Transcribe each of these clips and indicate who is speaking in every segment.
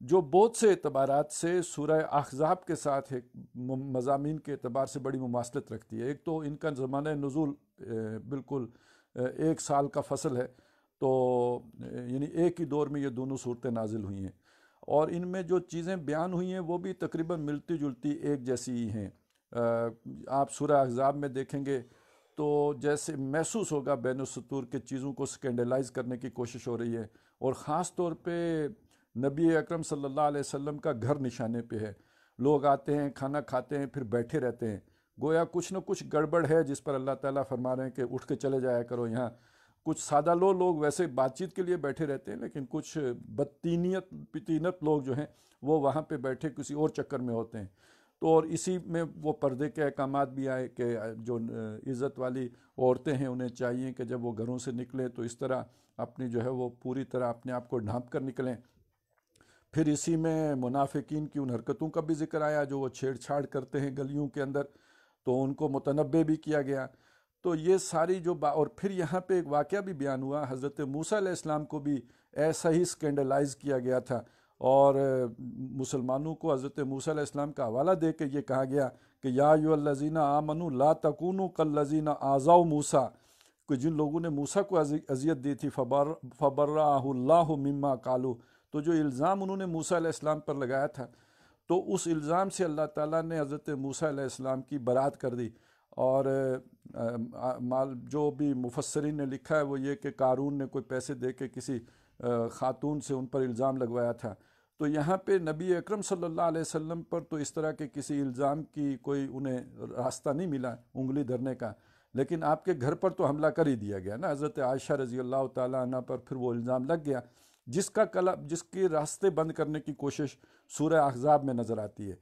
Speaker 1: جو بہت سے اعتبارات سے سورہ احزاب کے ساتھ ایک مضامین کے اعتبار سے بڑی مماثلت رکھتی ہے۔ ایک تو ان کا زمانہ نزول بالکل ایک سال کا فصل ہے، تو یعنی ایک ہی دور میں یہ دونوں صورتیں نازل ہوئی ہیں، اور ان میں جو چیزیں بیان ہوئی ہیں وہ بھی تقریباً ملتی جلتی ایک جیسی ہی ہیں۔ آپ سورہ احزاب میں دیکھیں گے تو جیسے محسوس ہوگا بین السطور کے چیزوں کو سکینڈلائز کرنے کی کوشش ہو رہی ہے، اور خاص طور پہ نبی اکرم صلی اللہ علیہ وسلم کا گھر نشانے پہ ہے۔ لوگ آتے ہیں، کھانا کھاتے ہیں، پھر بیٹھے رہتے ہیں، گویا کچھ نہ کچھ گڑبڑ ہے جس پر اللہ تعالیٰ فرما رہے ہیں کہ اٹھ کے چلے جایا کرو یہاں۔ کچھ سادہ لوگ ویسے بات چیت کے لیے بیٹھے رہتے ہیں، لیکن کچھ بدتینیت پتینت لوگ جو ہیں وہ وہاں پہ بیٹھے کسی اور چکر میں ہوتے ہیں۔ تو اور اسی میں وہ پردے کے احکامات بھی آئے کہ جو عزت والی عورتیں ہیں انہیں چاہیے کہ جب وہ گھروں سے نکلیں تو اس طرح اپنی جو ہے وہ پوری طرح اپنے آپ کو ڈھانپ کر نکلیں۔ پھر اسی میں منافقین کی ان حرکتوں کا بھی ذکر آیا جو وہ چھیڑ چھاڑ کرتے ہیں گلیوں کے اندر، تو ان کو متنبع بھی کیا گیا۔ تو یہ ساری جو اور پھر یہاں پہ ایک واقعہ بھی بیان ہوا، حضرت موسیٰ علیہ السلام کو بھی ایسا ہی سکینڈلائز کیا گیا تھا، اور مسلمانوں کو حضرت موسیٰ علیہ السلام کا حوالہ دے کے یہ کہا گیا کہ یا ایھا الذین آمنوا لا تکونوا کالذین آذوا موسیٰ، کہ جن لوگوں نے موسیٰ کو اذیت دی تھی فبرأہ اللہ مما قالوا، تو جو الزام انہوں نے موسیٰ علیہ السلام پر لگایا تھا تو اس الزام سے اللہ تعالیٰ نے حضرت موسیٰ علیہ السلام کی برات کر دی۔ اور جو بھی مفسرین نے لکھا ہے وہ یہ کہ قارون نے کوئی پیسے دے کے کسی خاتون سے ان پر الزام لگوایا تھا۔ تو یہاں پہ نبی اکرم صلی اللہ علیہ وسلم پر تو اس طرح کے کسی الزام کی کوئی انہیں راستہ نہیں ملا انگلی دھرنے کا، لیکن آپ کے گھر پر تو حملہ کر ہی دیا گیا نا، حضرت عائشہ رضی اللہ تعالیٰ عنہ پر پھر وہ الزام لگ گیا، جس کے راستے بند کرنے کی کوشش سورہ احزاب میں نظر آتی ہے۔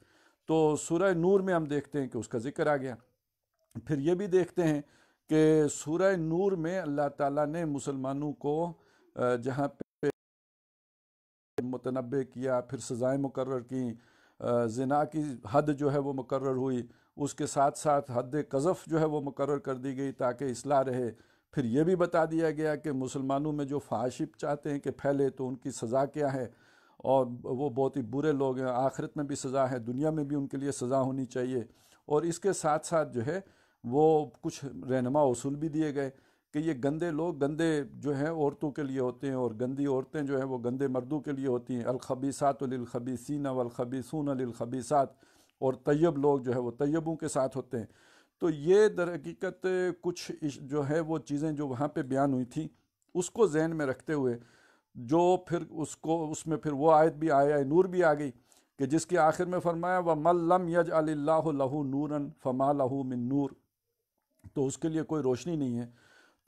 Speaker 1: تو سورہ نور میں ہم دیکھتے ہیں کہ اس کا ذکر آ گیا۔ پھر یہ بھی دیکھتے ہیں کہ سورہ نور میں اللہ تعالیٰ نے مسلمانوں کو جہاں پہ متنبع کیا، پھر سزائیں مقرر کی، زنا کی حد جو ہے وہ مقرر ہوئی، اس کے ساتھ ساتھ حد قذف جو ہے وہ مقرر کر دی گئی تاکہ اصلاح رہے۔ پھر یہ بھی بتا دیا گیا کہ مسلمانوں میں جو فحاشی چاہتے ہیں کہ پھیلے تو ان کی سزا کیا ہے، اور وہ بہت ہی برے لوگ ہیں، آخرت میں بھی سزا ہے، دنیا میں بھی ان کے لیے سزا ہونی چاہیے۔ اور اس کے ساتھ ساتھ جو ہے وہ کچھ رہنما اصول بھی دیے گئے کہ یہ گندے لوگ گندے جو ہیں عورتوں کے لیے ہوتے ہیں، اور گندی عورتیں جو ہیں وہ گندے مردوں کے لیے ہوتی ہیں، الخبیثات للخبیثین والخبیثون للخبیثات، اور طیب لوگ جو ہے وہ طیبوں کے ساتھ ہوتے ہیں۔ تو یہ در حقیقت کچھ جو ہے وہ چیزیں جو وہاں پہ بیان ہوئی تھیں اس کو ذہن میں رکھتے ہوئے جو پھر اس میں پھر وہ آیت بھی آیا نور بھی آ گئی کہ جس کے آخر میں فرمایا وَمَن لَّمْ يَجْعَلِ اللَّهُ لَهُ نُورًا فَمَا لَهُ مِن نور، تو اس کے لیے کوئی روشنی نہیں ہے۔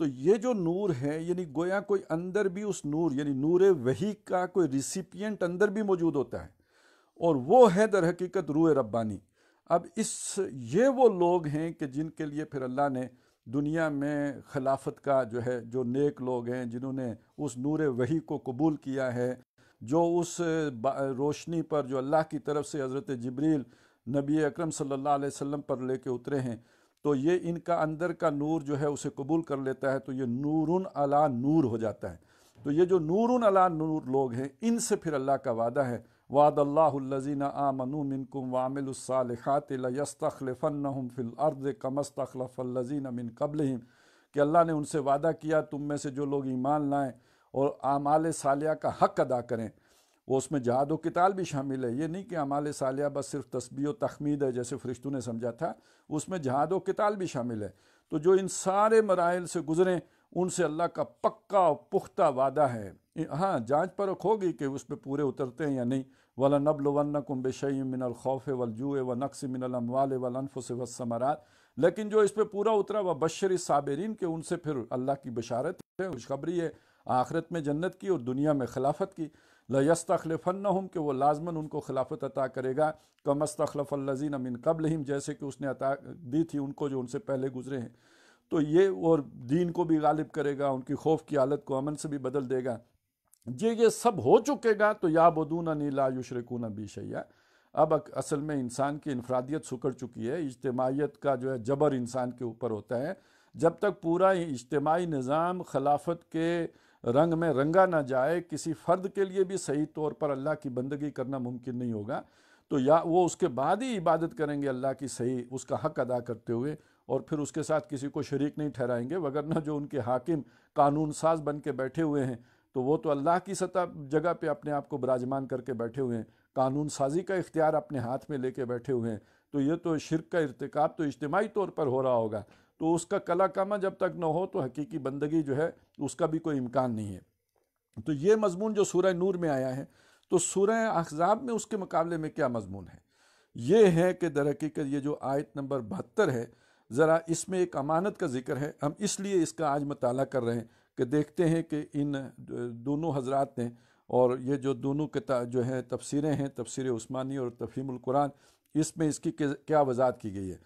Speaker 1: تو یہ جو نور ہے یعنی گویا کوئی اندر بھی اس نور یعنی نور وحی کا کوئی ریسیپینٹ اندر بھی موجود ہوتا ہے، اور وہ ہے در حقیقت روح ربانی۔ اب یہ وہ لوگ ہیں کہ جن کے لیے پھر اللہ نے دنیا میں خلافت کا جو ہے، جو نیک لوگ ہیں جنہوں نے اس نور وحی کو قبول کیا ہے، جو اس روشنی پر جو اللہ کی طرف سے حضرت جبریل نبی اکرم صلی اللہ علیہ وسلم پر لے کے اترے ہیں، تو یہ ان کا اندر کا نور جو ہے اسے قبول کر لیتا ہے، تو یہ نورن علی نور ہو جاتا ہے۔ تو یہ جو نورن علی نور لوگ ہیں ان سے پھر اللہ کا وعدہ ہے وعد اللہ الذین آمنوا منکم وعملوا الصالحات لیستخلفنہم فی الارض کما استخلف الذین من قبلہم، کہ اللہ نے ان سے وعدہ کیا تم میں سے جو لوگ ایمان لائیں اور اعمال صالحہ کا حق ادا کریں، وہ اس میں جہاد و قتال بھی شامل ہے۔ یہ نہیں کہ اعمال صالحہ بس صرف تسبیح و تحمید ہے جیسے فرشتوں نے سمجھا تھا، اس میں جہاد و قتال بھی شامل ہے۔ تو جو ان سارے مراحل سے گزریں ان سے اللہ کا پکا و پختہ وعدہ ہے۔ ہاں جانچ پرکھ ہوگی کہ اس پہ پورے اترتے ہیں یا نہیں۔ وَلَنَبْلُوَنَّكُمْ بِشَيْءٍ مِّنَ الْخَوْفِ وَالْجُوعِ وَنَقْصٍ مِّنَ الْأَمْوَالِ وَالْأَنفُسِ وَالثَّمَرَاتِ، لیکن جو اس پہ پورا اترا وَبَشِّرِ الصَّابِرِينَ کہ ان سے پھر اللہ کی بشارت ہے، خوشخبری ہے آخرت میں جنت کی اور دنیا میں خلافت کی۔ لَيَسْتَخْلِفَنَّهُمْ کہ وہ لازماً ان کو خلافت عطا کرے گا، كَمَا اسْتَخْلَفَ الَّذِينَ مِن قَبْلِهِمْ جیسے کہ اس نے عطا دی تھی ان کو جو ان سے پہلے گزرے ہیں۔ تو یہ اور دین کو بھی غالب کرے گا، ان کی خوف کی حالت کو امن سے بھی بدل دے گا۔ یہ سب ہو چکے گا تو یعبدوننی لا یشرکون بی شیئا۔ اب اصل میں انسان کی انفرادیت سکڑ چکی ہے، اجتماعیت کا جو ہے جبر انسان کے اوپر ہوتا ہے۔ جب تک پورا اجتماعی نظام خلافت کے رنگ میں رنگا نہ جائے، کسی فرد کے لیے بھی صحیح طور پر اللہ کی بندگی کرنا ممکن نہیں ہوگا، تو یا وہ اس کے بعد ہی عبادت کریں گے اللہ کی صحیح، اس کا حق ادا کرتے ہوئے، اور پھر اس کے ساتھ کسی کو شریک نہیں ٹھہرائیں گے، وگرنہ جو ان کے حاکم قانون ساز بن کے بیٹھے ہوئے ہیں تو وہ تو اللہ کی سطح جگہ پہ اپنے آپ کو براجمان کر کے بیٹھے ہوئے ہیں، قانون سازی کا اختیار اپنے ہاتھ میں لے کے بیٹھے ہوئے ہیں، تو یہ تو شرک کا ارتکاب تو اجتماعی طور پر ہو رہا ہوگا، تو اس کا کلا کما جب تک نہ ہو تو حقیقی بندگی جو ہے اس کا بھی کوئی امکان نہیں ہے۔ تو یہ مضمون جو سورہ نور میں آیا ہے، تو سورہ احزاب میں اس کے مقابلے میں کیا مضمون ہے؟ یہ ہے کہ در حقیقت یہ جو آیت نمبر 72 ہے، ذرا اس میں ایک امانت کا ذکر ہے، ہم اس لیے اس کا آج مطالعہ کر رہے ہیں کہ دیکھتے ہیں کہ ان دونوں حضرات نے، اور یہ جو دونوں جو ہیں تفسیریں ہیں، تفسیر عثمانی اور تفہیم القرآن، اس میں اس کی کیا وضاحت کی گئی ہے۔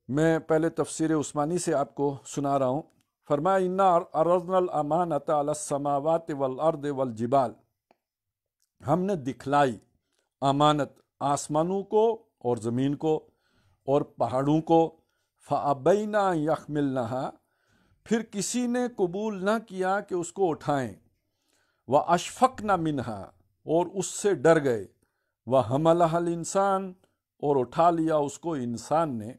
Speaker 1: میں پہلے تفسیر عثمانی سے آپ کو سنا رہا ہوں۔ فرمایا انا عرضنا الامانۃ علی السماوات والارض والجبال، ہم نے دکھلائی امانت آسمانوں کو اور زمین کو اور پہاڑوں کو، فابینا ان یحملنہا، پھر کسی نے قبول نہ کیا کہ اس کو اٹھائیں، واشفقن منہا، اور اس سے ڈر گئے، وحملہا الانسان، اور اٹھا لیا اس کو انسان نے،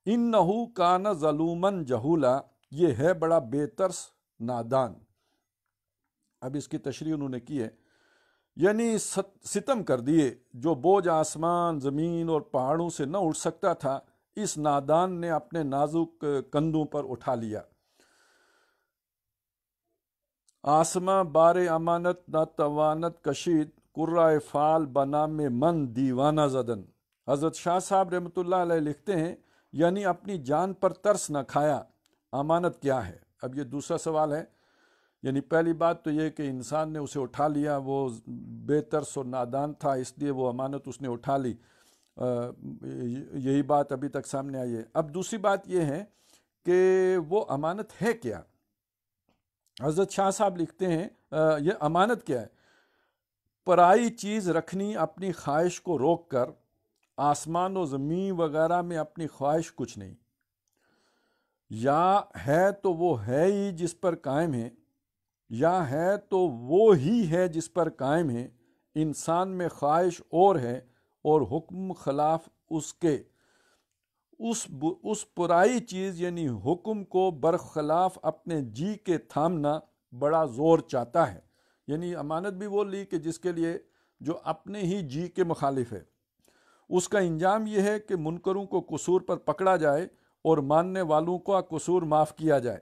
Speaker 1: انہو کان ظلومن جہولا، یہ ہے بڑا بے ترس نادان۔ اب اس کی تشریح انہوں نے کی ہے، یعنی ستم کر دیے، جو بوجھ آسمان زمین اور پہاڑوں سے نہ اٹھ سکتا تھا، اس نادان نے اپنے نازک کندھوں پر اٹھا لیا۔ آسماں بار امانت نہ توانت کشید، قرۂ فال بنام من دیوانہ زدن۔ حضرت شاہ صاحب رحمۃ اللہ علیہ لکھتے ہیں، یعنی اپنی جان پر ترس نہ کھایا۔ امانت کیا ہے؟ اب یہ دوسرا سوال ہے، یعنی پہلی بات تو یہ کہ انسان نے اسے اٹھا لیا، وہ بے ترس اور نادان تھا، اس لیے وہ امانت اس نے اٹھا لی، یہی بات ابھی تک سامنے آئی ہے۔ اب دوسری بات یہ ہے کہ وہ امانت ہے کیا؟ حضرت شاہ صاحب لکھتے ہیں یہ امانت کیا ہے؟ پرائی چیز رکھنی اپنی خواہش کو روک کر، آسمان و زمین وغیرہ میں اپنی خواہش کچھ نہیں، یا ہے تو وہ ہے ہی جس پر قائم ہے، یا ہے تو وہ ہی ہے جس پر قائم ہے، انسان میں خواہش اور ہے اور حکم خلاف اس کے، اس پرائی چیز یعنی حکم کو برخلاف اپنے جی کے تھامنا بڑا زور چاہتا ہے۔ یعنی امانت بھی وہ لی کہ جس کے لیے جو اپنے ہی جی کے مخالف ہے، اس کا انجام یہ ہے کہ منکروں کو قصور پر پکڑا جائے اور ماننے والوں کو قصور معاف کیا جائے۔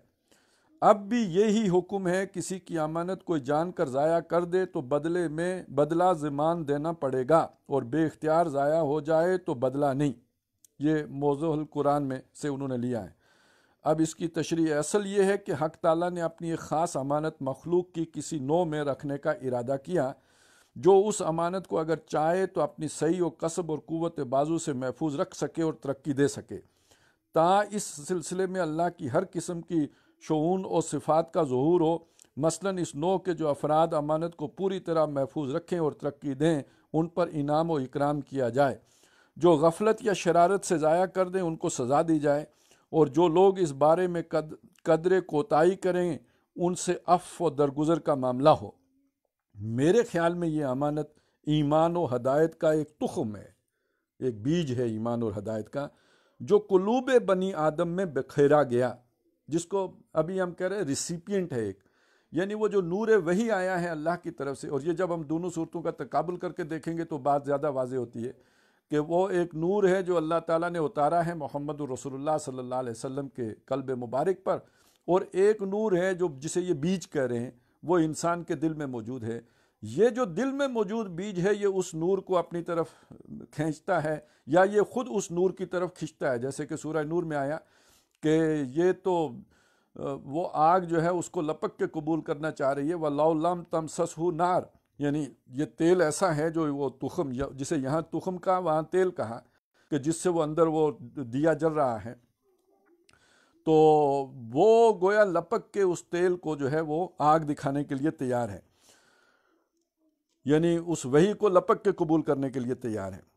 Speaker 1: اب بھی یہی حکم ہے، کسی کی امانت کوئی جان کر ضائع کر دے تو بدلے میں بدلہ ضمان دینا پڑے گا، اور بے اختیار ضائع ہو جائے تو بدلہ نہیں۔ یہ موضوع القرآن میں سے انہوں نے لیا ہے۔ اب اس کی تشریح اصل یہ ہے کہ حق تعالیٰ نے اپنی ایک خاص امانت مخلوق کی کسی نوع میں رکھنے کا ارادہ کیا، جو اس امانت کو اگر چاہے تو اپنی صحیح و کسب اور قوت بازو سے محفوظ رکھ سکے اور ترقی دے سکے۔ اس سلسلے میں اللہ کی ہر قسم کی شؤون اور صفات کا ظہور ہو، مثلاً اس نوع کے جو افراد امانت کو پوری طرح محفوظ رکھیں اور ترقی دیں، ان پر انعام و اکرام کیا جائے، جو غفلت یا شرارت سے ضائع کر دیں ان کو سزا دی جائے، اور جو لوگ اس بارے میں قدر کوتاہی کریں ان سے عفو و درگزر کا معاملہ ہو۔ میرے خیال میں یہ امانت ایمان و ہدایت کا ایک تخم ہے، ایک بیج ہے ایمان اور ہدایت کا، جو قلوب بنی آدم میں بکھیرا گیا، جس کو ابھی ہم کہہ رہے ہیں ریسیپینٹ ہے ایک، یعنی وہ جو نور وحی آیا ہے اللہ کی طرف سے، اور یہ جب ہم دونوں صورتوں کا تقابل کر کے دیکھیں گے تو بات زیادہ واضح ہوتی ہے کہ وہ ایک نور ہے جو اللہ تعالیٰ نے اتارا ہے محمد رسول اللہ صلی اللہ علیہ وسلم کے قلب مبارک پر، اور ایک نور ہے جو جسے یہ بیج کہہ رہے ہیں، وہ انسان کے دل میں موجود ہے۔ یہ جو دل میں موجود بیج ہے یہ اس نور کو اپنی طرف کھینچتا ہے، یا یہ خود اس نور کی طرف کھینچتا ہے، جیسے کہ سورہ نور میں آیا کہ یہ تو وہ آگ جو ہے اس کو لپک کے قبول کرنا چاہ رہی ہے، وَلَوْ لَمْ تَمْسَسْهُ نَارٌ، یعنی یہ تیل ایسا ہے جو وہ تخم، جسے یہاں تخم کہا وہاں تیل کہا، کہ جس سے وہ اندر وہ دیا جل رہا ہے، تو وہ گویا لپک کے اس تیل کو جو ہے وہ آگ دکھانے کے لیے تیار ہے، یعنی اس وحی کو لپک کے قبول کرنے کے لیے تیار ہے،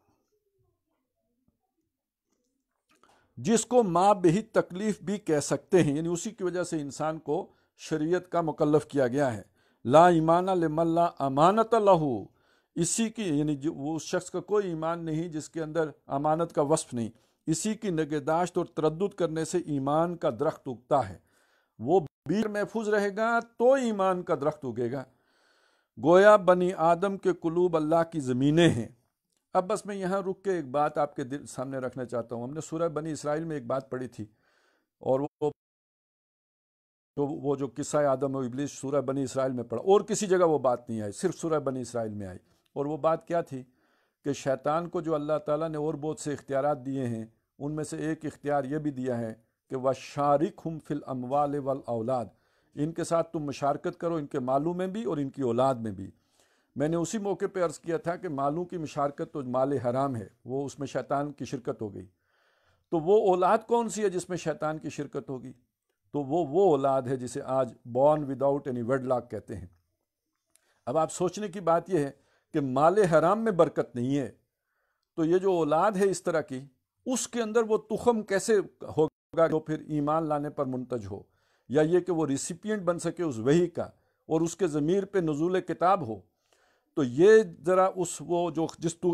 Speaker 1: جس کو ما بہی تکلیف بھی کہہ سکتے ہیں، یعنی اسی کی وجہ سے انسان کو شریعت کا مکلف کیا گیا ہے۔ لا ایمان لمن لا امانت لہو، اسی کی یعنی وہ اس شخص کا کوئی ایمان نہیں جس کے اندر امانت کا وصف نہیں، اسی کی نگہداشت اور تردد کرنے سے ایمان کا درخت اگتا ہے۔ وہ بیج محفوظ رہے گا تو ایمان کا درخت اگے گا۔ گویا بنی آدم کے قلوب اللہ کی زمینیں ہیں۔ اب بس میں یہاں رک کے ایک بات آپ کے دل سامنے رکھنا چاہتا ہوں۔ ہم نے سورہ بنی اسرائیل میں ایک بات پڑھی تھی، اور وہ جو قصہ آدم و ابلیس سورہ بنی اسرائیل میں پڑھا، اور کسی جگہ وہ بات نہیں آئی، صرف سورہ بنی اسرائیل میں آئی۔ اور وہ بات کیا تھی کہ شیطان کو جو اللہ تعالیٰ نے اور بہت سے اختیارات دیے ہیں، ان میں سے ایک اختیار یہ بھی دیا ہے کہ وَشَارِكْهُمْ فِي الْأَمْوَالِ وَالْأَوْلَادِ، ان کے ساتھ تم مشارکت کرو، ان کے مالوں میں بھی اور ان کی اولاد میں بھی۔ میں نے اسی موقع پہ عرض کیا تھا کہ مالوں کی مشارکت تو مال حرام ہے، وہ اس میں شیطان کی شرکت ہو گئی۔ تو وہ اولاد کون سی ہے جس میں شیطان کی شرکت ہوگی؟ تو وہ اولاد ہے جسے آج born without any wedlock کہتے ہیں۔ اب آپ سوچنے کی بات یہ ہے کہ مال حرام میں برکت نہیں ہے، تو یہ جو اولاد ہے اس طرح کی، اس کے اندر وہ تخم کیسے ہوگا جو پھر ایمان لانے پر منتج ہو، یا یہ کہ وہ ریسیپینٹ بن سکے اس وحی کا اور اس کے ضمیر پہ نزول کتاب ہو۔ تو یہ ذرا وہ جو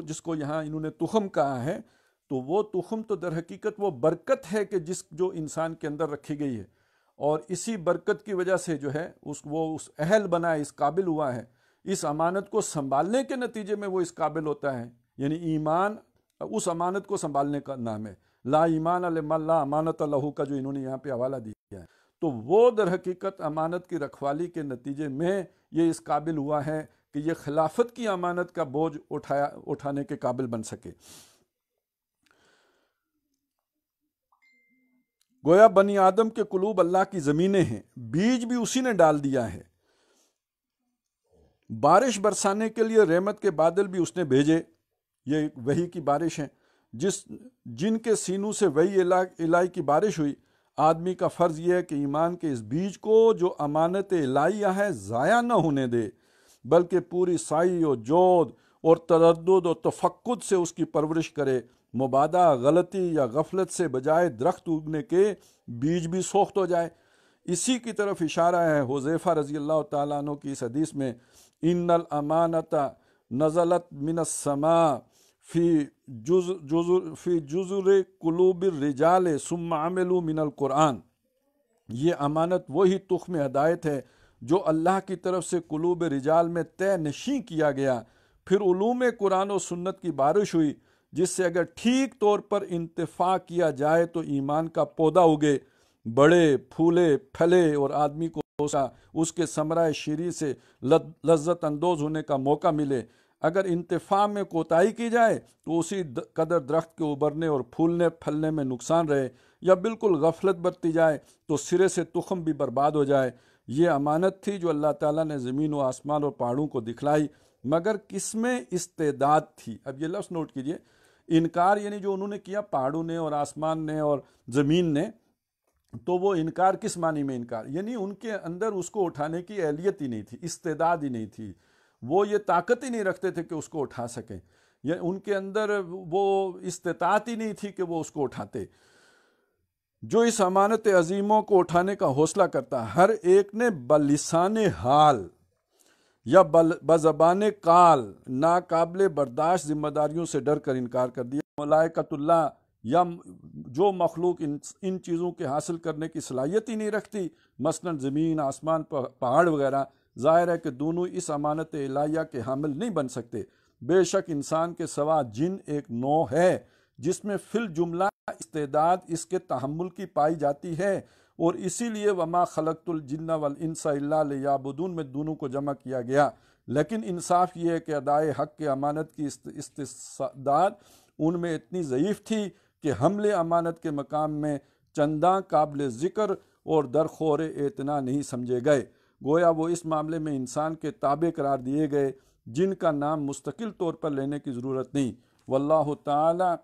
Speaker 1: جس کو یہاں انہوں نے تخم کہا ہے، تو وہ تخم تو در حقیقت وہ برکت ہے کہ جو انسان کے اندر رکھی گئی ہے، اور اسی برکت کی وجہ سے جو ہے وہ اس اہل بنا ہے، اس قابل ہوا ہے، اس امانت کو سنبھالنے کے نتیجے میں وہ اس قابل ہوتا ہے۔ یعنی ایمان اس امانت کو سنبھالنے کا نام ہے۔ لا ایمان لمن لا امانت لہو کا جو انہوں نے یہاں پہ حوالہ دیا ہے، تو وہ در حقیقت امانت کی رکھوالی کے نتیجے میں یہ اس قابل ہوا ہے کہ یہ خلافت کی امانت کا بوجھ اٹھانے کے قابل بن سکے۔ گویا بنی آدم کے قلوب اللہ کی زمینیں ہیں، بیج بھی اسی نے ڈال دیا ہے۔ بارش برسانے کے لیے رحمت کے بادل بھی اس نے بھیجے، یہ وحی کی بارش ہیں، جن کے سینوں سے وحی الہی کی بارش ہوئی۔ آدمی کا فرض یہ ہے کہ ایمان کے اس بیج کو جو امانت الہیہ ہے ضائع نہ ہونے دے، بلکہ پوری سعی و جود اور تردد و تفقد سے اس کی پرورش کرے۔ مبادا غلطی یا غفلت سے بجائے درخت اگنے کے بیج بھی سوخت ہو جائے۔ اسی کی طرف اشارہ ہے حذیفہ رضی اللہ تعالیٰ عنہ کی اس حدیث میں، ان الامانۃ نزلت من السماء فی جزر قلوب الرجال ثم عملوا من القرآن۔ یہ امانت وہی تخم ہدایت ہے جو اللہ کی طرف سے قلوب رجال میں طے نشین کیا گیا، پھر علوم قرآن و سنت کی بارش ہوئی، جس سے اگر ٹھیک طور پر انتفاع کیا جائے تو ایمان کا پودا اگے، بڑے پھولے پھلے، اور آدمی کو اس کے ثمرہ شیریں سے لذت اندوز ہونے کا موقع ملے۔ اگر انتفاع میں کوتاہی کی جائے تو اسی قدر درخت کے ابھرنے اور پھولنے پھلنے میں نقصان رہے، یا بالکل غفلت برتی جائے تو سرے سے تخم بھی برباد ہو جائے۔ یہ امانت تھی جو اللہ تعالیٰ نے زمین و آسمان اور پہاڑوں کو دکھلائی، مگر کس میں استعداد تھی۔ اب یہ لفظ نوٹ کیجئے، انکار یعنی جو انہوں نے کیا پہاڑوں نے اور آسمان نے اور زمین نے، تو وہ انکار کس معنی میں انکار؟ یعنی ان کے اندر اس کو اٹھانے کی اہلیت ہی نہیں تھی، استعداد ہی نہیں تھی، وہ یہ طاقت ہی نہیں رکھتے تھے کہ اس کو اٹھا سکیں، یا ان کے اندر وہ استطاعت ہی نہیں تھی کہ وہ اس کو اٹھاتے۔ جو اس امانت عظیموں کو اٹھانے کا حوصلہ کرتا، ہر ایک نے بلسان حال یا بزبان قال ناقابل برداشت ذمہ داریوں سے ڈر کر انکار کر دیا۔ ملائکۃ اللہ یا جو مخلوق ان چیزوں کے حاصل کرنے کی صلاحیت ہی نہیں رکھتی، مثلا زمین، آسمان، پہاڑ وغیرہ، ظاہر ہے کہ دونوں اس امانت الہیہ کے حامل نہیں بن سکتے۔ بے شک انسان کے سوا جن ایک نوع ہے جس میں فی الجملہ استعداد اس کے تحمل کی پائی جاتی ہے، اور اسی لیے وما خلقت الجن والانس الا لیعبدون میں دونوں کو جمع کیا گیا۔ لیکن انصاف یہ ہے کہ ادائے حق کے امانت کی استعداد ان میں اتنی ضعیف تھی کہ حمل امانت کے مقام میں چنداں قابل ذکر اور درخور اعتنا نہیں سمجھے گئے، گویا وہ اس معاملے میں انسان کے تابع قرار دیے گئے جن کا نام مستقل طور پر لینے کی ضرورت نہیں۔ واللہ تعالی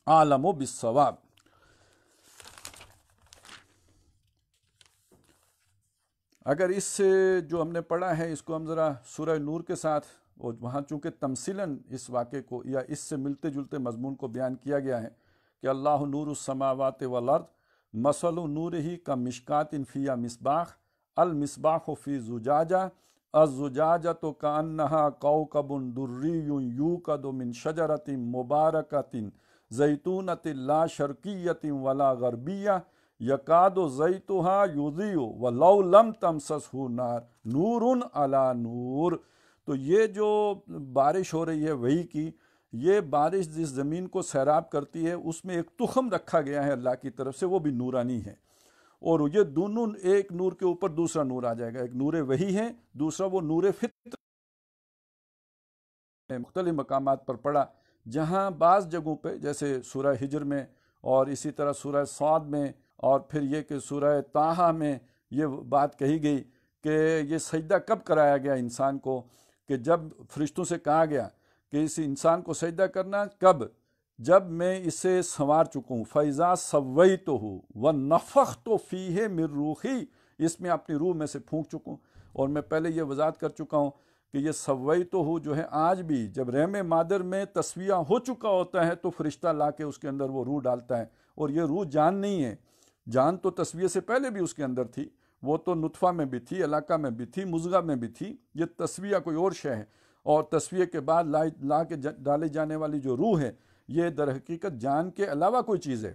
Speaker 1: عالم بالصواب۔ اگر اس سے جو ہم نے پڑھا ہے اس کو ہم ذرا سورہ نور کے ساتھ، اور وہاں چونکہ تمثیلاً اس واقعے کو یا اس سے ملتے جلتے مضمون کو بیان کیا گیا ہے کہ اللہ نور السماوات والارض مثل نورہ کمشکات فیہا مصباح المصباح فی زجاجہ الزجاجۃ کأنہا کوکب دری یوقد من شجرۃ مبارکۃ زیتونۃ لا شرقیۃ ولا غربیہ یکاد زیتها یضیء ولو لم تمسسہ نار نور علی نور۔ تو یہ جو بارش ہو رہی ہے وہی کی، یہ بارش جس زمین کو سیراب کرتی ہے اس میں ایک تخم رکھا گیا ہے اللہ کی طرف سے، وہ بھی نورانی ہے، اور یہ دونوں ایک نور کے اوپر دوسرا نور آ جائے گا، ایک نور وحی ہے، دوسرا وہ نور فطر۔ مختلف مقامات پر پڑھا، جہاں بعض جگہوں پہ جیسے سورہ ہجر میں، اور اسی طرح سورہ صاد میں، اور پھر یہ کہ سورہ طٰہٰ میں یہ بات کہی گئی کہ یہ سجدہ کب کرایا گیا انسان کو، کہ جب فرشتوں سے کہا گیا کہ اس انسان کو سجدہ کرنا کب، جب میں اسے سنوار چکوں، فَإِذَا سَوَّيْتُهُ وَنَفَخْتُ فِيهِ مِن رُوحِي، اس میں اپنی روح میں سے پھونک چکوں۔ اور میں پہلے یہ وضاحت کر چکا ہوں کہ یہ سویتہ جو ہے آج بھی جب رحم مادر میں تسویہ ہو چکا ہوتا ہے تو فرشتہ لا کے اس کے اندر وہ روح ڈالتا ہے، اور یہ روح جان نہیں ہے، جان تو تسویہ سے پہلے بھی اس کے اندر تھی، وہ تو نطفہ میں بھی تھی، علاقہ میں بھی تھی، مضغہ میں بھی تھی، یہ تسویہ کوئی اور شے ہے، اور تسویہ کے بعد لا کے ڈالے جانے والی جو روح ہے یہ در حقیقت جان کے علاوہ کوئی چیز ہے،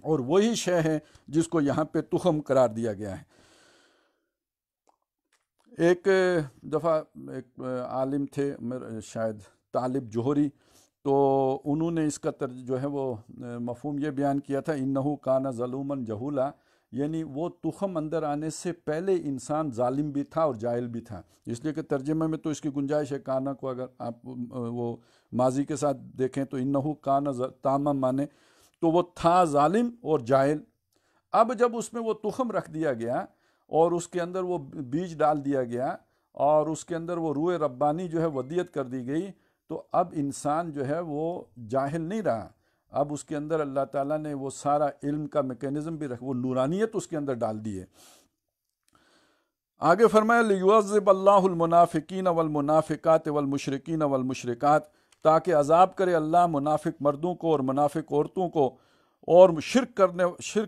Speaker 1: اور وہی شے ہے جس کو یہاں پہ تخم قرار دیا گیا ہے۔ ایک دفعہ ایک عالم تھے شاید طالب جوہری، تو انہوں نے اس کا جو ہے وہ مفہوم یہ بیان کیا تھا، انہو کان ظلوما جہولا، یعنی وہ تخم اندر آنے سے پہلے انسان ظالم بھی تھا اور جاہل بھی تھا، اس لیے کہ ترجمے میں تو اس کی گنجائش ہے، کانا کو اگر آپ وہ ماضی کے ساتھ دیکھیں تو انہو کان تامم مانے تو وہ تھا ظالم اور جاہل۔ اب جب اس میں وہ تخم رکھ دیا گیا اور اس کے اندر وہ بیج ڈال دیا گیا اور اس کے اندر وہ روح ربانی جو ہے ودیت کر دی گئی، تو اب انسان جو ہے وہ جاہل نہیں رہا، اب اس کے اندر اللہ تعالیٰ نے وہ سارا علم کا میکینزم بھی وہ نورانیت اس کے اندر ڈال دی ہے۔ آگے فرمایا لیعذب اللہ المنافقین والمنافقات والمشرکین والمشرکات، تاکہ عذاب کرے اللہ منافق مردوں کو اور منافق عورتوں کو، اور شرک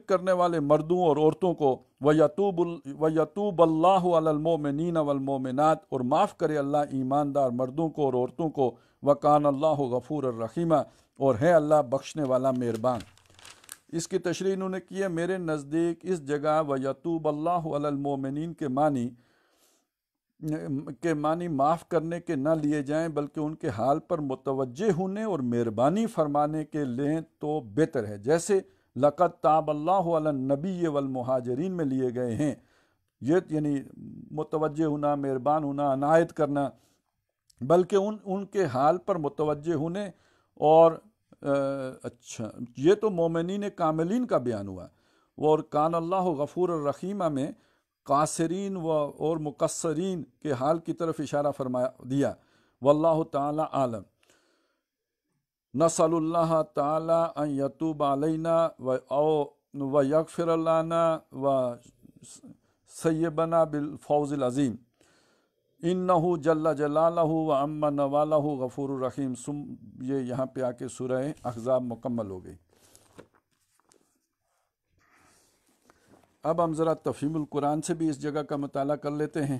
Speaker 1: کرنے والے مردوں اور عورتوں کو، وَيَتُوبَ اللَّهُ عَلَى الْمُؤْمِنِينَ وَالْمُؤْمِنَاتِ، اور معاف کرے اللہ ایماندار مردوں کو اور عورتوں کو، وَكَانَ اللَّهُ غَفُورًا رَحِيمًا، اور ہے اللہ بخشنے والا مہربان۔ اس کی تشریح انہوں نے کی ہے، میرے نزدیک اس جگہ وَيَتُوبَ اللَّهُ عَلَى الْمُؤْمِنِينَ کے معنی معاف کرنے کے نہ لیے جائیں، بلکہ ان کے حال پر متوجہ ہونے اور مہربانی فرمانے کے لیں تو بہتر ہے، جیسے لَقَدْ تَابَ اللَّهُ عَلَى النَّبِيِّ وَالْمُهَاجِرِينَ میں لیے گئے ہیں، یہ یعنی متوجہ ہونا، مہربان ہونا، عنایت کرنا، بلکہ ان کے حال پر متوجہ ہونے، اور اچھا یہ تو مومنین کاملین کا بیان ہوا، اور کان اللہ غفور الرحیم میں قاصرین اور مقصرین کے حال کی طرف اشارہ فرما دیا، واللہ تعالی عالم۔ نسأل اللہ تعالی ان یتوب علینا ویغفر لنا وسیبنا بالفوز العظیم، انہ جل جلالہ وعم نوالہ غفور الرحیم۔ یہ یہاں پہ آ کے سورہ احزاب مکمل ہو گئی۔ اب ہم ذرا تفہیم القرآن سے بھی اس جگہ کا مطالعہ کر لیتے ہیں۔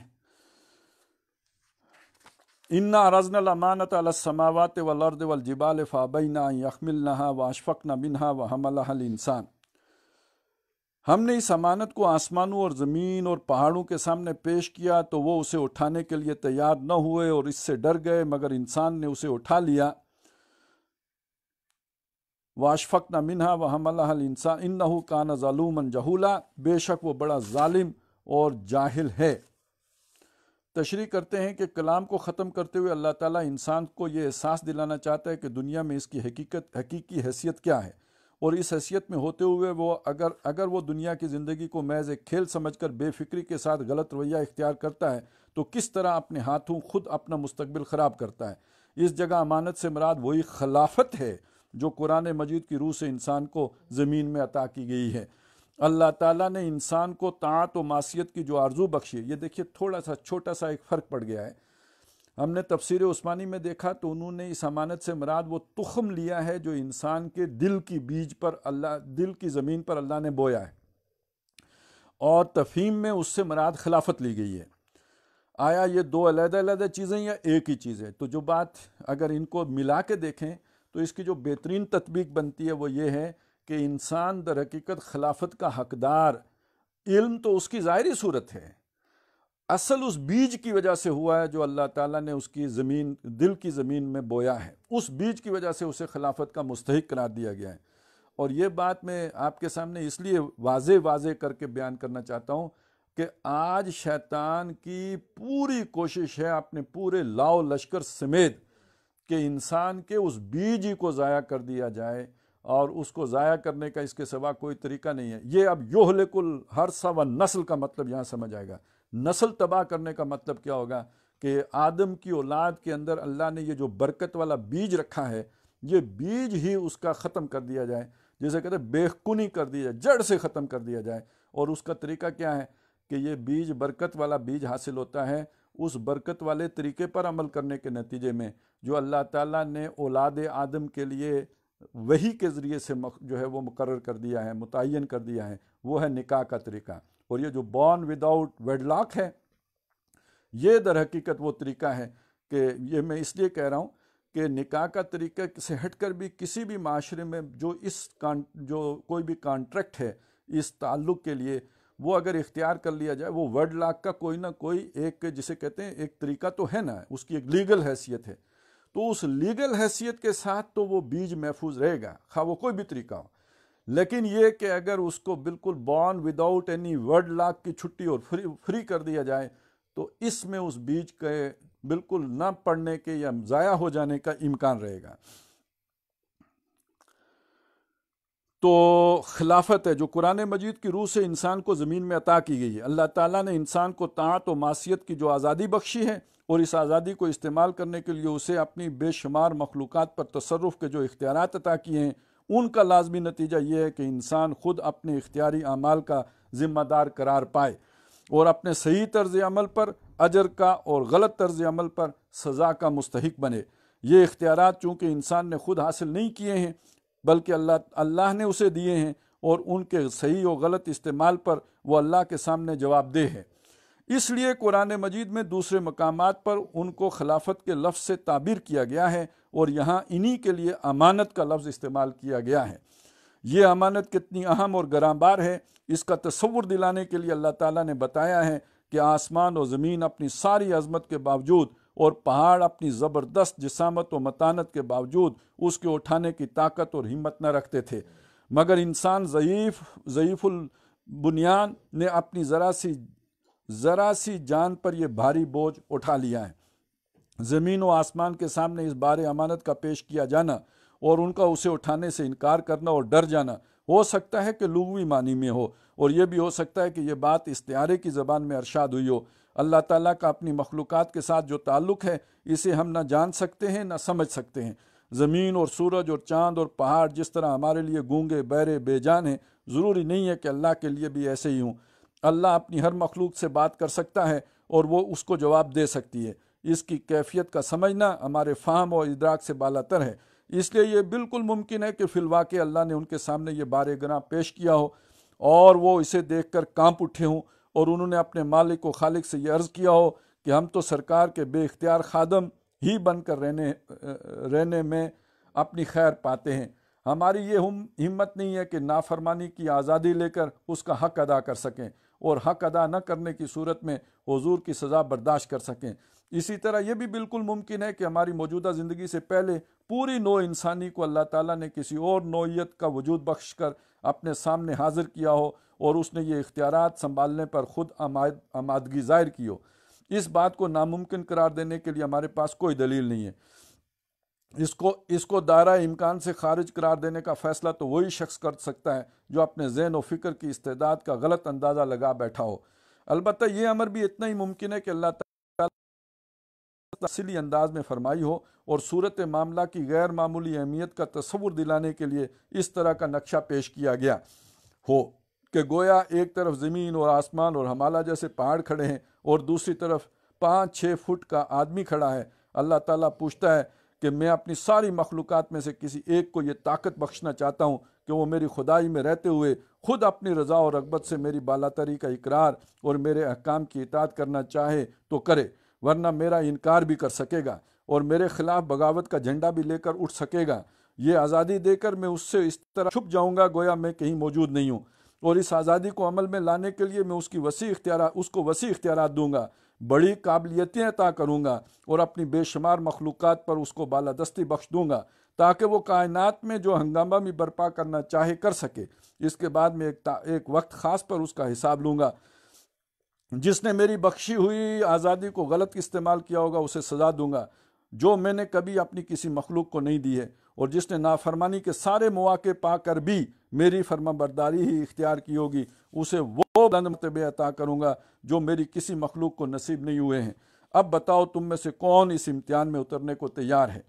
Speaker 1: اِنَّا عَرَضْنَا الْأَمَانَةَ عَلَى السَّمَاوَاتِ وَالْأَرْضِ وَالْجِبَالِ فَأَبَيْنَ أَن يَحْمِلْنَهَا وَأَشْفَقْنَ مِنْهَا وَحَمَلَهَا الْإِنسَانُ، ہم نے اس امانت کو آسمانوں اور زمین اور پہاڑوں کے سامنے پیش کیا تو وہ اسے اٹھانے کے لیے تیار نہ ہوئے اور اس سے ڈر گئے، مگر انسان نے اسے اٹھا لیا۔ وَأَشْفَقْنَ مِنْهَا وَحَمَلَهَا الْإِنسَانُ إِنَّهُ كَانَ ظَلُومًا جَهُولًا، بے شک وہ بڑا ظالم اور جاہل ہے۔ تشریح کرتے ہیں کہ کلام کو ختم کرتے ہوئے اللہ تعالیٰ انسان کو یہ احساس دلانا چاہتا ہے کہ دنیا میں اس کی حقیقی حیثیت کیا ہے، اور اس حیثیت میں ہوتے ہوئے وہ اگر وہ دنیا کی زندگی کو محض ایک کھیل سمجھ کر بے فکری کے ساتھ غلط رویہ اختیار کرتا ہے تو کس طرح اپنے ہاتھوں خود اپنا مستقبل خراب کرتا ہے۔ اس جگہ امانت سے مراد وہی خلافت ہے جو قرآن مجید کی روح سے انسان کو زمین میں عطا کی گئی ہے۔ اللہ تعالیٰ نے انسان کو طاعت و معصیت کی جو آرزو بخشی ہے، یہ دیکھیے تھوڑا سا چھوٹا سا ایک فرق پڑ گیا ہے۔ ہم نے تفسیر عثمانی میں دیکھا تو انہوں نے اس امانت سے مراد وہ تخم لیا ہے جو انسان کے دل کی بیج پر دل کی زمین پر اللہ نے بویا ہے، اور تفہیم میں اس سے مراد خلافت لی گئی ہے۔ آیا یہ دو علیحدہ علیحدہ چیزیں یا ایک ہی چیز ہے؟ تو جو بات اگر ان کو ملا کے دیکھیں تو اس کی جو بہترین تطبیق بنتی ہے وہ یہ ہے کہ انسان در حقیقت خلافت کا حقدار، علم تو اس کی ظاہری صورت ہے، اصل اس بیج کی وجہ سے ہوا ہے جو اللہ تعالیٰ نے اس کی زمین، دل کی زمین میں بویا ہے، اس بیج کی وجہ سے اسے خلافت کا مستحق قرار دیا گیا ہے۔ اور یہ بات میں آپ کے سامنے اس لیے واضح کر کے بیان کرنا چاہتا ہوں کہ آج شیطان کی پوری کوشش ہے اپنے پورے لاؤ لشکر سمیت کہ انسان کے اس بیج ہی کو ضائع کر دیا جائے، اور اس کو ضائع کرنے کا اس کے سوا کوئی طریقہ نہیں ہے۔ یہ اب یہلک الحرث والنسل کا مطلب یہاں سمجھ آئے گا۔ نسل تباہ کرنے کا مطلب کیا ہوگا کہ آدم کی اولاد کے اندر اللہ نے یہ جو برکت والا بیج رکھا ہے، یہ بیج ہی اس کا ختم کر دیا جائے، جسے کہتے ہیں بیخکنی کر دیا جائے، جڑ سے ختم کر دیا جائے۔ اور اس کا طریقہ کیا ہے کہ یہ بیج، برکت والا بیج حاصل ہوتا ہے اس برکت والے طریقے پر عمل کرنے کے نتیجے میں جو اللہ تعالیٰ نے اولاد آدم کے لیے وحی کے ذریعے سے جو ہے وہ مقرر کر دیا ہے، متعین کر دیا ہے، وہ ہے نکاح کا طریقہ۔ اور یہ جو بورن وداؤٹ ویڈ لاک ہے، یہ در حقیقت وہ طریقہ ہے کہ یہ میں اس لیے کہہ رہا ہوں کہ نکاح کا طریقہ سے ہٹ کر بھی کسی بھی معاشرے میں جو کوئی بھی کانٹریکٹ ہے اس تعلق کے لیے، وہ اگر اختیار کر لیا جائے، وہ ویڈ لاک کا کوئی نہ کوئی ایک، جسے کہتے ہیں ایک طریقہ تو ہے نا، اس کی ایک لیگل حیثیت ہے، تو اس لیگل حیثیت کے ساتھ تو وہ بیج محفوظ رہے گا، خواہ وہ کوئی بھی طریقہ ہو۔ لیکن یہ کہ اگر اس کو بالکل born without any wedlock کی چھٹی اور فری کر دیا جائے تو اس میں اس بیج کے بالکل نہ پڑنے کے یا ضائع ہو جانے کا امکان رہے گا۔ تو خلافت ہے جو قرآن مجید کی روح سے انسان کو زمین میں عطا کی گئی ہے۔ اللہ تعالیٰ نے انسان کو طاعت و معصیت کی جو آزادی بخشی ہے اور اس آزادی کو استعمال کرنے کے لیے اسے اپنی بے شمار مخلوقات پر تصرف کے جو اختیارات عطا کیے ہیں، ان کا لازمی نتیجہ یہ ہے کہ انسان خود اپنے اختیاری اعمال کا ذمہ دار قرار پائے اور اپنے صحیح طرز عمل پر اجر کا اور غلط طرز عمل پر سزا کا مستحق بنے۔ یہ اختیارات چونکہ انسان نے خود حاصل نہیں کیے ہیں بلکہ اللہ نے اسے دیے ہیں، اور ان کے صحیح و غلط استعمال پر وہ اللہ کے سامنے جواب دہ ہے۔ اس لیے قرآن مجید میں دوسرے مقامات پر ان کو خلافت کے لفظ سے تعبیر کیا گیا ہے، اور یہاں انہی کے لیے امانت کا لفظ استعمال کیا گیا ہے۔ یہ امانت کتنی اہم اور گرانبار ہے، اس کا تصور دلانے کے لیے اللہ تعالیٰ نے بتایا ہے کہ آسمان و زمین اپنی ساری عظمت کے باوجود اور پہاڑ اپنی زبردست جسامت و متانت کے باوجود اس کے اٹھانے کی طاقت اور ہمت نہ رکھتے تھے، مگر انسان ضعیف البنیان نے اپنی ذرا سی جان پر یہ بھاری بوجھ اٹھا لیا ہے۔ زمین و آسمان کے سامنے اس بار امانت کا پیش کیا جانا اور ان کا اسے اٹھانے سے انکار کرنا اور ڈر جانا ہو سکتا ہے کہ لغوی معنی میں ہو، اور یہ بھی ہو سکتا ہے کہ یہ بات استعارے کی زبان میں ارشاد ہوئی ہو۔ اللہ تعالیٰ کا اپنی مخلوقات کے ساتھ جو تعلق ہے اسے ہم نہ جان سکتے ہیں نہ سمجھ سکتے ہیں۔ زمین اور سورج اور چاند اور پہاڑ جس طرح ہمارے لیے گونگے، بہرے، بے جان ہیں، ضروری نہیں ہے کہ اللہ کے لیے بھی ایسے ہی ہوں۔ اللہ اپنی ہر مخلوق سے بات کر سکتا ہے اور وہ اس کو جواب دے سکتی ہے۔ اس کی کیفیت کا سمجھنا ہمارے فہم اور ادراک سے بالا تر ہے، اس لیے یہ بالکل ممکن ہے کہ فی الواقع اللہ نے ان کے سامنے یہ بار گناہ پیش کیا ہو اور وہ اسے دیکھ کر کانپ اٹھے ہوں، اور انہوں نے اپنے مالک و خالق سے یہ عرض کیا ہو کہ ہم تو سرکار کے بے اختیار خادم ہی بن کر رہنے میں اپنی خیر پاتے ہیں۔ ہماری یہ ہمت نہیں ہے کہ نافرمانی کی آزادی لے کر اس کا حق ادا کر سکیں اور حق ادا نہ کرنے کی صورت میں حضور کی سزا برداشت کر سکیں۔ اسی طرح یہ بھی بالکل ممکن ہے کہ ہماری موجودہ زندگی سے پہلے پوری نوع انسانی کو اللہ تعالیٰ نے کسی اور نوعیت کا وجود بخش کر اپنے سامنے حاضر کیا ہو اور اس نے یہ اختیارات سنبھالنے پر خود آمادگی ظاہر کی ہو۔ اس بات کو ناممکن قرار دینے کے لیے ہمارے پاس کوئی دلیل نہیں ہے۔ اس کو دائرہ امکان سے خارج قرار دینے کا فیصلہ تو وہی شخص کر سکتا ہے جو اپنے ذہن و فکر کی استعداد کا غلط اندازہ لگا بیٹھا ہو۔ البتہ یہ امر بھی اتنا ہی ممکن ہے کہ اللہ تعالیٰ تفصیلی انداز میں فرمائی ہو اور صورت معاملہ کی غیر معمولی اہمیت کا تصور دلانے کے لیے اس طرح کا نقشہ پیش کیا گیا ہو کہ گویا ایک طرف زمین اور آسمان اور ہمالیہ جیسے پہاڑ کھڑے ہیں اور دوسری طرف 5-6 فٹ کا آدمی کھڑا ہے۔ اللہ تعالیٰ پوچھتا ہے کہ میں اپنی ساری مخلوقات میں سے کسی ایک کو یہ طاقت بخشنا چاہتا ہوں کہ وہ میری خدائی میں رہتے ہوئے خود اپنی رضا اور رغبت سے میری بالاتری کا اقرار اور میرے احکام کی اطاعت کرنا چاہے تو کرے، ورنہ میرا انکار بھی کر سکے گا اور میرے خلاف بغاوت کا جھنڈا بھی لے کر اٹھ سکے گا۔ یہ آزادی دے کر میں اس سے اس طرح چھپ جاؤں گا گویا میں کہیں موجود نہیں ہوں، اور اس آزادی کو عمل میں لانے کے لیے میں اس کو وسیع اختیارات دوں گا، بڑی قابلیتیں عطا کروں گا اور اپنی بے شمار مخلوقات پر اس کو بالادستی بخش دوں گا تاکہ وہ کائنات میں جو ہنگامہ بھی برپا کرنا چاہے کر سکے۔ اس کے بعد میں ایک وقت خاص پر اس کا حساب لوں گا۔ جس نے میری بخشی ہوئی آزادی کو غلط استعمال کیا ہوگا اسے سزا دوں گا جو میں نے کبھی اپنی کسی مخلوق کو نہیں دی ہے، اور جس نے نافرمانی کے سارے مواقع پا کر بھی میری فرما برداری ہی اختیار کی ہوگی اسے وہ بلند مرتبے عطا کروں گا جو میری کسی مخلوق کو نصیب نہیں ہوئے ہیں۔ اب بتاؤ تم میں سے کون اس امتحان میں اترنے کو تیار ہے؟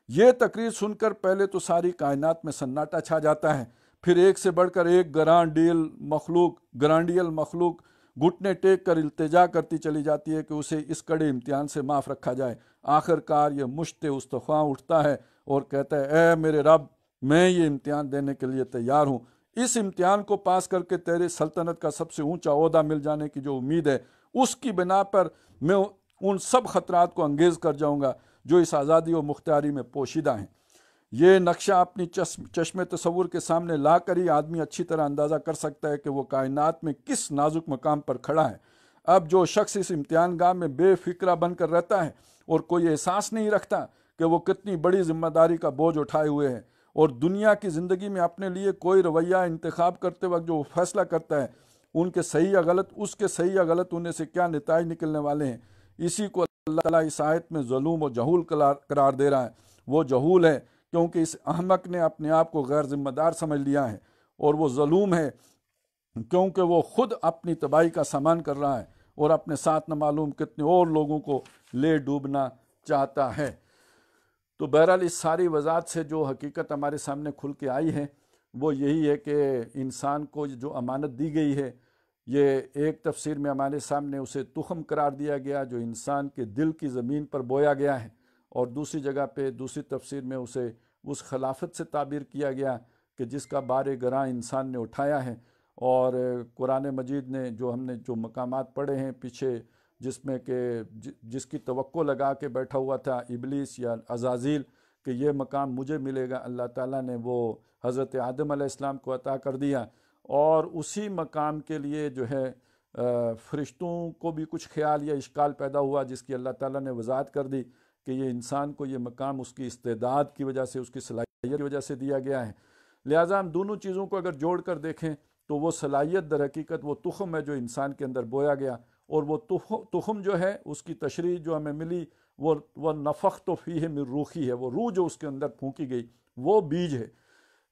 Speaker 1: یہ تقریر سن کر پہلے تو ساری کائنات میں سناٹا چھا جاتا ہے، پھر ایک سے بڑھ کر ایک گرانڈیل مخلوق گھٹنے ٹیک کر التجا کرتی چلی جاتی ہے کہ اسے اس کڑے امتحان سے معاف رکھا جائے۔ آخر کار یہ مشت استخواں اٹھتا ہے اور کہتا ہے، اے میرے رب، میں یہ امتحان دینے کے لیے تیار ہوں۔ اس امتحان کو پاس کر کے تیرے سلطنت کا سب سے اونچا عہدہ مل جانے کی جو امید ہے، اس کی بنا پر میں ان سب خطرات کو انگیز کر جاؤں گا جو اس آزادی و مختاری میں پوشیدہ ہیں۔ یہ نقشہ اپنی چشم تصور کے سامنے لا کر ہی آدمی اچھی طرح اندازہ کر سکتا ہے کہ وہ کائنات میں کس نازک مقام پر کھڑا ہے۔ اب جو شخص اس امتحان گاہ میں بے فکرہ بن کر رہتا ہے اور کوئی احساس نہیں رکھتا کہ وہ کتنی بڑی ذمہ داری کا بوجھ اٹھائے ہوئے ہے، اور دنیا کی زندگی میں اپنے لیے کوئی رویہ انتخاب کرتے وقت جو فیصلہ کرتا ہے اس کے صحیح یا غلط ہونے سے کیا نتائج نکلنے والے ہیں، اسی کو اللہ تعالیٰ اس آیت میں ظلوم و جہول قرار دے رہا ہے۔ وہ جہول ہے کیونکہ اس احمق نے اپنے آپ کو غیر ذمہ دار سمجھ لیا ہے، اور وہ ظلوم ہے کیونکہ وہ خود اپنی تباہی کا سامان کر رہا ہے اور اپنے ساتھ نہ معلوم کتنے اور لوگوں کو لے ڈوبنا چاہتا ہے۔ تو بہرحال اس ساری وضاحت سے جو حقیقت ہمارے سامنے کھل کے آئی ہے وہ یہی ہے کہ انسان کو جو امانت دی گئی ہے، یہ ایک تفسیر میں ہمارے سامنے اسے تخم قرار دیا گیا جو انسان کے دل کی زمین پر بویا گیا ہے، اور دوسری جگہ پہ دوسری تفسیر میں اسے اس خلافت سے تعبیر کیا گیا کہ جس کا بار گراں انسان نے اٹھایا ہے۔ اور قرآن مجید نے ہم نے جو مقامات پڑھے ہیں پیچھے، جس میں کہ جس کی توقع لگا کے بیٹھا ہوا تھا ابلیس یا عزازیل کہ یہ مقام مجھے ملے گا، اللہ تعالیٰ نے وہ حضرت آدم علیہ السلام کو عطا کر دیا، اور اسی مقام کے لیے جو ہے فرشتوں کو بھی کچھ خیال یا اشکال پیدا ہوا جس کی اللہ تعالیٰ نے وضاحت کر دی کہ یہ انسان کو یہ مقام اس کی استعداد کی وجہ سے، اس کی صلاحیت کی وجہ سے دیا گیا ہے۔ لہٰذا ہم دونوں چیزوں کو اگر جوڑ کر دیکھیں تو وہ صلاحیت در حقیقت وہ تخم ہے جو انسان کے اندر بویا گیا، اور وہ تخم جو ہے اس کی تشریح جو ہمیں ملی وہ نفخت فیہ من روحی ہے، وہ روح جو اس کے اندر پھونکی گئی وہ بیج ہے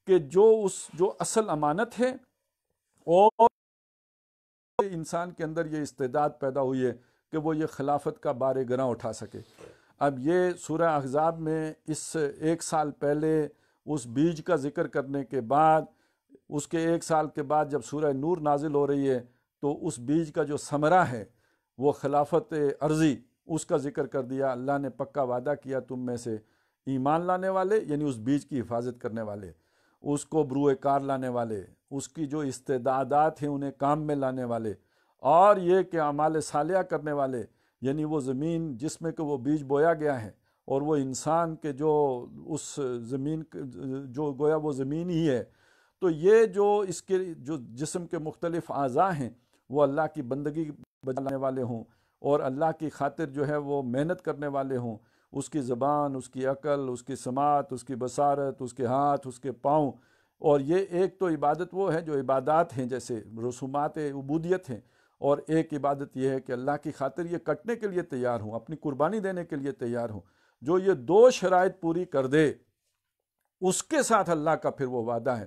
Speaker 1: کہ جو اصل امانت ہے، اور انسان کے اندر یہ استعداد پیدا ہوئی ہے کہ وہ یہ خلافت کا بار گراں اٹھا سکے۔ اب یہ سورہ احزاب میں اس 1 سال پہلے اس بیج کا ذکر کرنے کے بعد، اس کے 1 سال کے بعد جب سورہ نور نازل ہو رہی ہے تو اس بیج کا جو ثمرہ ہے وہ خلافت عرضی، اس کا ذکر کر دیا۔ اللہ نے پکا وعدہ کیا تم میں سے ایمان لانے والے، یعنی اس بیج کی حفاظت کرنے والے، اس کو بروئے کار لانے والے، اس کی جو استعدادات ہیں انہیں کام میں لانے والے، اور یہ کہ اعمال صالحہ کرنے والے، یعنی وہ زمین جس میں کہ وہ بیج بویا گیا ہے، اور وہ انسان کے جو اس زمین جو گویا وہ زمین ہی ہے، تو یہ جو اس کے جو جسم کے مختلف اعضاء ہیں وہ اللہ کی بندگی بجانے والے ہوں، اور اللہ کی خاطر جو ہے وہ محنت کرنے والے ہوں، اس کی زبان، اس کی عقل، اس کی سماعت، اس کی بصارت، اس کے ہاتھ، اس کے پاؤں۔ اور یہ ایک تو عبادت وہ ہے جو عبادات ہیں جیسے رسومات عبودیت ہیں، اور ایک عبادت یہ ہے کہ اللہ کی خاطر یہ کٹنے کے لیے تیار ہوں، اپنی قربانی دینے کے لیے تیار ہوں۔ جو یہ 2 شرائط پوری کر دے اس کے ساتھ اللہ کا پھر وہ وعدہ ہے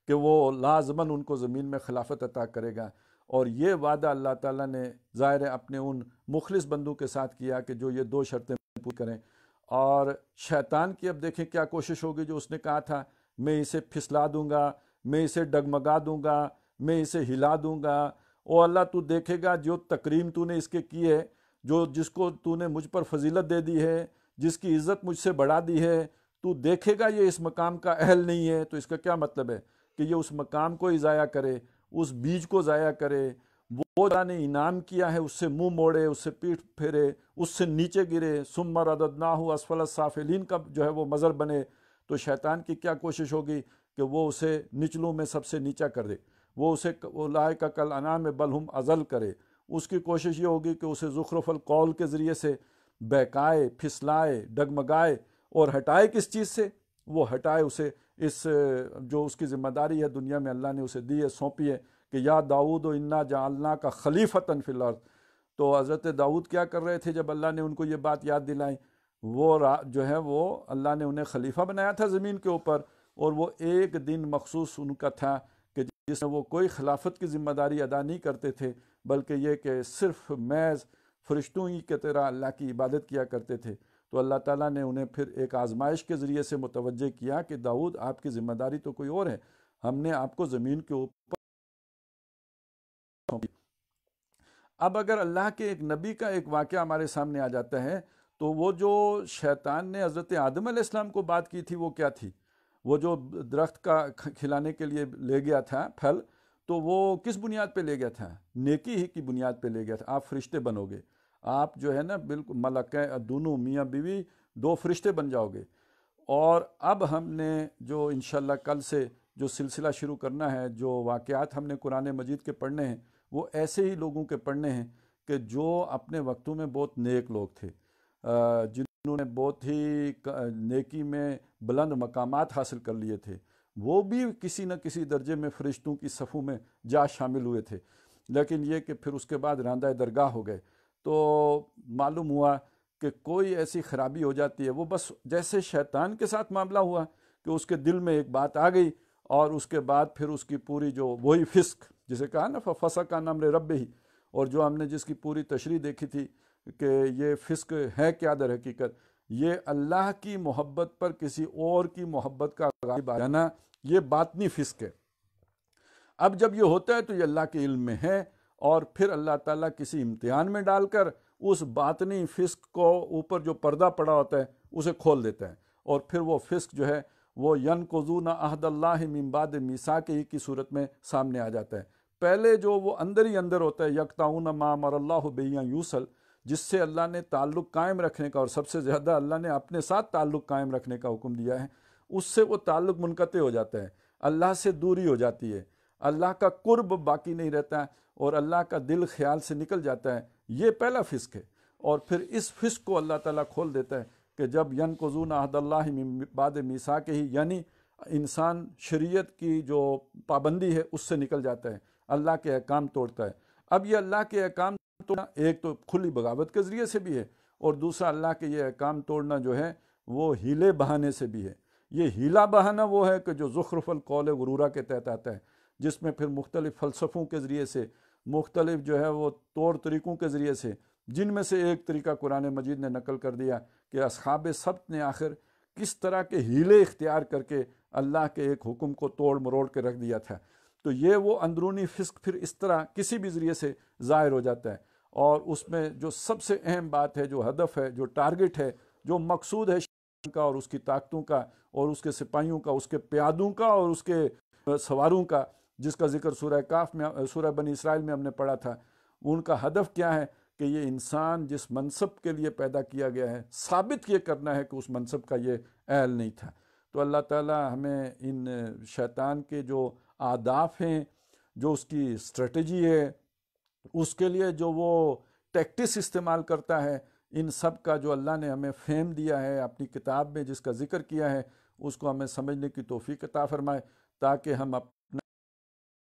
Speaker 1: کہ وہ لازماً ان کو زمین میں خلافت عطا کرے گا، اور یہ وعدہ اللہ تعالیٰ نے ظاہر ہے اپنے ان مخلص بندوں کے ساتھ کیا کہ جو یہ 2 شرطیں پوری کریں۔ اور شیطان کی اب دیکھیں کیا کوشش ہوگی، جو اس نے کہا تھا میں اسے پھسلا دوں گا، میں اسے ڈگمگا دوں گا، میں اسے ہلا دوں گا، او اللہ تو دیکھے گا جو تکریم تو نے اس کے کی ہے، جس کو تو نے مجھ پر فضیلت دے دی ہے، جس کی عزت مجھ سے بڑھا دی ہے، تو دیکھے گا یہ اس مقام کا اہل نہیں ہے، تو اس کا کیا مطلب ہے کہ یہ اس مقام کو ہی ضائع کرے، اس بیج کو ضائع کرے، وہ اللہ نے انعام کیا ہے اس سے منہ موڑے، اس سے پیٹھ پھیرے، اس سے نیچے گرے، ثم رددناہ اسفل السافلین کا جو ہے وہ مظہر بنے۔ تو شیطان کی کیا کوشش ہوگی کہ وہ اسے نچلوں میں سب سے نیچا کر دے، وہ اسے اولئک کالانعام بل ہم اضل کرے۔ اس کی کوشش یہ ہوگی کہ اسے زخرف القول کے ذریعے سے بہکائے، پھسلائے، ڈگمگائے، اور ہٹائے کس چیز سے؟ وہ ہٹائے اسے اس جو اس کی ذمہ داری ہے دنیا میں اللہ نے اسے دی ہے، سونپی ہے کہ یا داؤد انا جعلناک خلیفۃ فی الارض۔ تو حضرت داؤد کیا کر رہے تھے جب اللہ نے ان کو یہ بات یاد دلائی؟ وہ جو ہے وہ اللہ نے انہیں خلیفہ بنایا تھا زمین کے اوپر، اور وہ ایک دن مخصوص ان کا تھا کہ جس میں وہ کوئی خلافت کی ذمہ داری ادا نہیں کرتے تھے، بلکہ یہ کہ صرف محض فرشتوں ہی کی طرح اللہ کی عبادت کیا کرتے تھے۔ تو اللہ تعالیٰ نے انہیں پھر ایک آزمائش کے ذریعے سے متوجہ کیا کہ داؤد آپ کی ذمہ داری تو کوئی اور ہے، ہم نے آپ کو زمین کے اوپر۔ اب اگر اللہ کے ایک نبی کا ایک واقعہ ہمارے سامنے آ جاتا ہے، تو وہ جو شیطان نے حضرت آدم علیہ السلام کو بات کی تھی وہ کیا تھی؟ وہ جو درخت کا کھلانے کے لیے لے گیا تھا پھل، تو وہ کس بنیاد پہ لے گیا تھا؟ نیکی ہی کی بنیاد پہ لے گیا تھا، آپ فرشتے بنو گے، آپ جو ہے نا بالکل ملکہ دونوں میاں بیوی دو فرشتے بن جاؤ گے۔ اور اب ہم نے جو انشاءاللہ کل سے جو سلسلہ شروع کرنا ہے، جو واقعات ہم نے قرآن مجید کے پڑھنے ہیں، وہ ایسے ہی لوگوں کے پڑھنے ہیں کہ جو اپنے وقتوں میں بہت نیک لوگ تھے، جنہوں نے بہت ہی نیکی میں بلند مقامات حاصل کر لیے تھے، وہ بھی کسی نہ کسی درجے میں فرشتوں کی صفوں میں جا شامل ہوئے تھے، لیکن یہ کہ پھر اس کے بعد راندہ درگاہ ہو گئے۔ تو معلوم ہوا کہ کوئی ایسی خرابی ہو جاتی ہے، وہ بس جیسے شیطان کے ساتھ معاملہ ہوا کہ اس کے دل میں ایک بات آ گئی، اور اس کے بعد پھر اس کی پوری جو وہی فسق جسے کہا نا فسق عن امر ربہ، اور جو ہم نے جس کی پوری تشریح دیکھی تھی کہ یہ فسق ہے کیا در حقیقت، یہ اللہ کی محبت پر کسی اور کی محبت کا غالب آ جانا، یہ باطنی فسق ہے۔ اب جب یہ ہوتا ہے تو یہ اللہ کے علم میں ہے، اور پھر اللہ تعالیٰ کسی امتحان میں ڈال کر اس باطنی فسق کو اوپر جو پردہ پڑا ہوتا ہے اسے کھول دیتا ہے، اور پھر وہ فسق جو ہے وہ ینقضون عہد اللہ من بعد میثاقہ کی صورت میں سامنے آ جاتا ہے۔ پہلے جو وہ اندر ہی اندر ہوتا ہے، یقطعون ما امر اللہ بہ ان یوصل، جس سے اللہ نے تعلق قائم رکھنے کا، اور سب سے زیادہ اللہ نے اپنے ساتھ تعلق قائم رکھنے کا حکم دیا ہے، اس سے وہ تعلق منقطع ہو جاتا ہے، اللہ سے دوری ہو جاتی ہے، اللہ کا قرب باقی نہیں رہتا، اور اللہ کا دل خیال سے نکل جاتا ہے۔ یہ پہلا فسق ہے، اور پھر اس فسق کو اللہ تعالیٰ کھول دیتا ہے کہ جب ینقضون عہد اللہ من بعد میثاقہ، یعنی انسان شریعت کی جو پابندی ہے اس سے نکل جاتا ہے، اللہ کے احکام توڑتا ہے۔ اب یہ اللہ کے احکام توڑنا ایک تو کھلی بغاوت کے ذریعے سے بھی ہے، اور دوسرا اللہ کے یہ احکام توڑنا جو ہے وہ ہیلے بہانے سے بھی ہے۔ یہ ہیلا بہانہ وہ ہے کہ جو زخرف القول غرورہ کے تحت آتا ہے، جس میں پھر مختلف فلسفوں کے ذریعے سے، مختلف جو ہے وہ طور طریقوں کے ذریعے سے، جن میں سے ایک طریقہ قرآن مجید نے نقل کر دیا کہ اصحاب سبت نے آخر کس طرح کے ہیلے اختیار کر کے اللہ کے ایک حکم کو توڑ مروڑ کے رکھ دیا تھا۔ تو یہ وہ اندرونی فسق پھر اس طرح کسی بھی ذریعے سے ظاہر ہو جاتا ہے، اور اس میں جو سب سے اہم بات ہے، جو ہدف ہے، جو ٹارگٹ ہے، جو مقصود ہے شیطان کا اور اس کی طاقتوں کا اور اس کے سپاہیوں کا، اس کے پیادوں کا اور اس کے سواروں کا، جس کا ذکر سورہ کاف میں، سورہ بنی اسرائیل میں ہم نے پڑھا تھا، ان کا ہدف کیا ہے کہ یہ انسان جس منصب کے لیے پیدا کیا گیا ہے، ثابت یہ کرنا ہے کہ اس منصب کا یہ اہل نہیں تھا۔ تو اللہ تعالیٰ ہمیں ان شیطان کے جو اہداف ہیں، جو اس کی اسٹریٹجی ہے، اس کے لیے جو وہ ٹیکٹس استعمال کرتا ہے، ان سب کا جو اللہ نے ہمیں فہم دیا ہے اپنی کتاب میں، جس کا ذکر کیا ہے، اس کو ہمیں سمجھنے کی توفیق عطا فرمائے، تاکہ ہم اپنا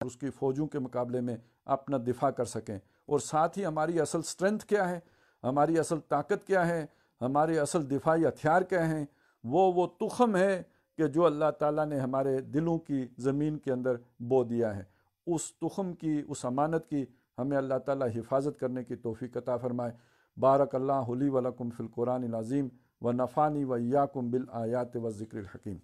Speaker 1: اس کی فوجوں کے مقابلے میں اپنا دفاع کر سکیں، اور ساتھ ہی ہماری اصل سٹرنتھ کیا ہے، ہماری اصل طاقت کیا ہے، ہمارے اصل دفاعی ہتھیار کیا ہیں، وہ تخم ہے کہ جو اللہ تعالیٰ نے ہمارے دلوں کی زمین کے اندر بو دیا ہے۔ اس تخم کی، اس امانت کی ہمیں اللہ تعالیٰ حفاظت کرنے کی توفیق عطا فرمائے۔ بارک اللہ لی و لکم فی القرآن العظیم و نفعنی و ایاکم بالآیات والذکر الحکیم۔